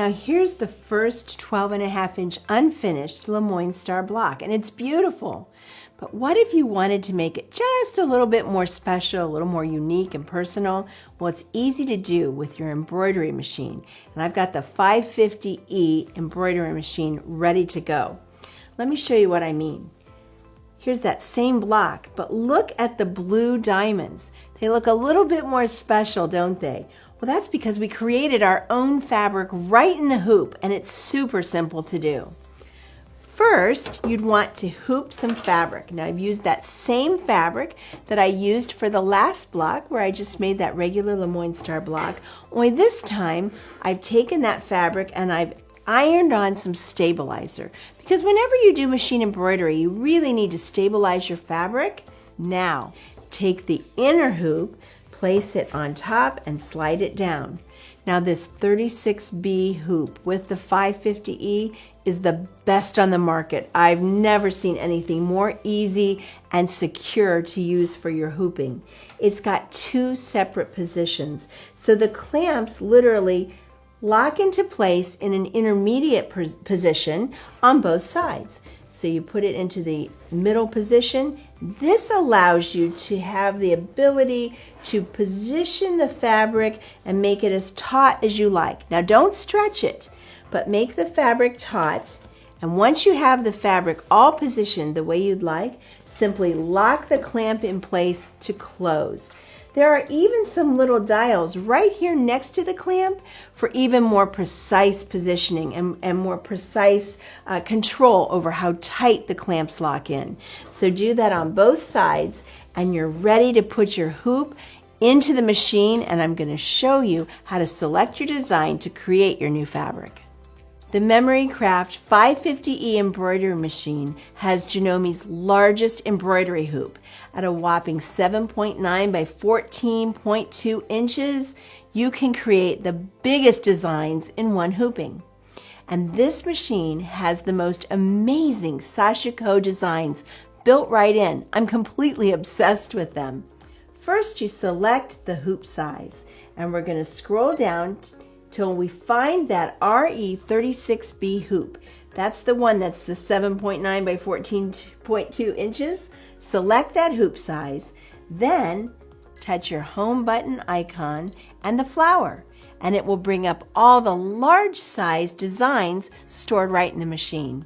Now here's the first 12.5-inch unfinished Lemoyne Star block, and it's beautiful. But what if you wanted to make it just a little bit more special, a little more unique and personal? Well, it's easy to do with your embroidery machine. And I've got the 550E embroidery machine ready to go. Let me show you what I mean. Here's that same block, but look at the blue diamonds. They look a little bit more special, don't they? Well, that's because we created our own fabric right in the hoop, and it's super simple to do. First, you'd want to hoop some fabric. Now, I've used that same fabric that I used for the last block where I just made that regular Lemoyne Star block. Only this time, I've taken that fabric and I've ironed on some stabilizer. Because whenever you do machine embroidery, you really need to stabilize your fabric. Now, take the inner hoop, place it on top, and slide it down. Now this 36B hoop with the 550E is the best on the market. I've never seen anything more easy and secure to use for your hooping. It's got two separate positions, so the clamps literally lock into place in an intermediate position on both sides. So you put it into the middle position. This allows you to have the ability to position the fabric and make it as taut as you like. Now don't stretch it, but make the fabric taut. And once you have the fabric all positioned the way you'd like, simply lock the clamp in place to close. There are even some little dials right here next to the clamp for even more precise positioning and more precise control over how tight the clamps lock in. So do that on both sides and you're ready to put your hoop into the machine, and I'm going to show you how to select your design to create your new fabric. The Memory Craft 550E embroidery machine has Janome's largest embroidery hoop. At a whopping 7.9 by 14.2 inches, you can create the biggest designs in one hooping. And this machine has the most amazing sashiko designs built right in. I'm completely obsessed with them. First, you select the hoop size, and we're going to scroll down till we find that RE36B hoop. That's the one that's the 7.9 by 14.2 inches. Select that hoop size, then touch your home button icon and the flower, and it will bring up all the large size designs stored right in the machine.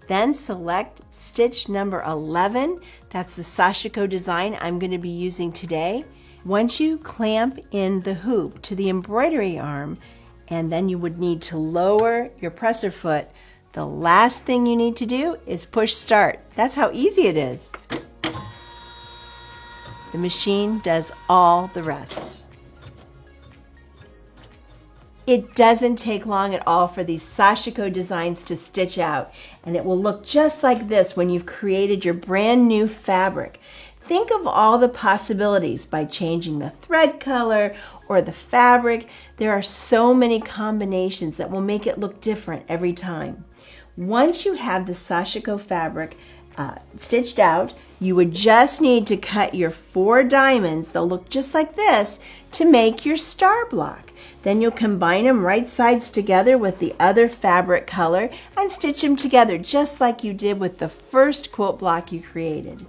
Then select stitch number 11. That's the sashiko design I'm going to be using today. Once you clamp in the hoop to the embroidery arm, and then you would need to lower your presser foot, the last thing you need to do is push start. That's how easy it is. The machine does all the rest. It doesn't take long at all for these sashiko designs to stitch out, and it will look just like this when you've created your brand new fabric. Think of all the possibilities by changing the thread color or the fabric. There are so many combinations that will make it look different every time. Once you have the sashiko fabric stitched out, you would just need to cut your 4 diamonds, they'll look just like this, to make your star block. Then you'll combine them right sides together with the other fabric color and stitch them together just like you did with the first quilt block you created.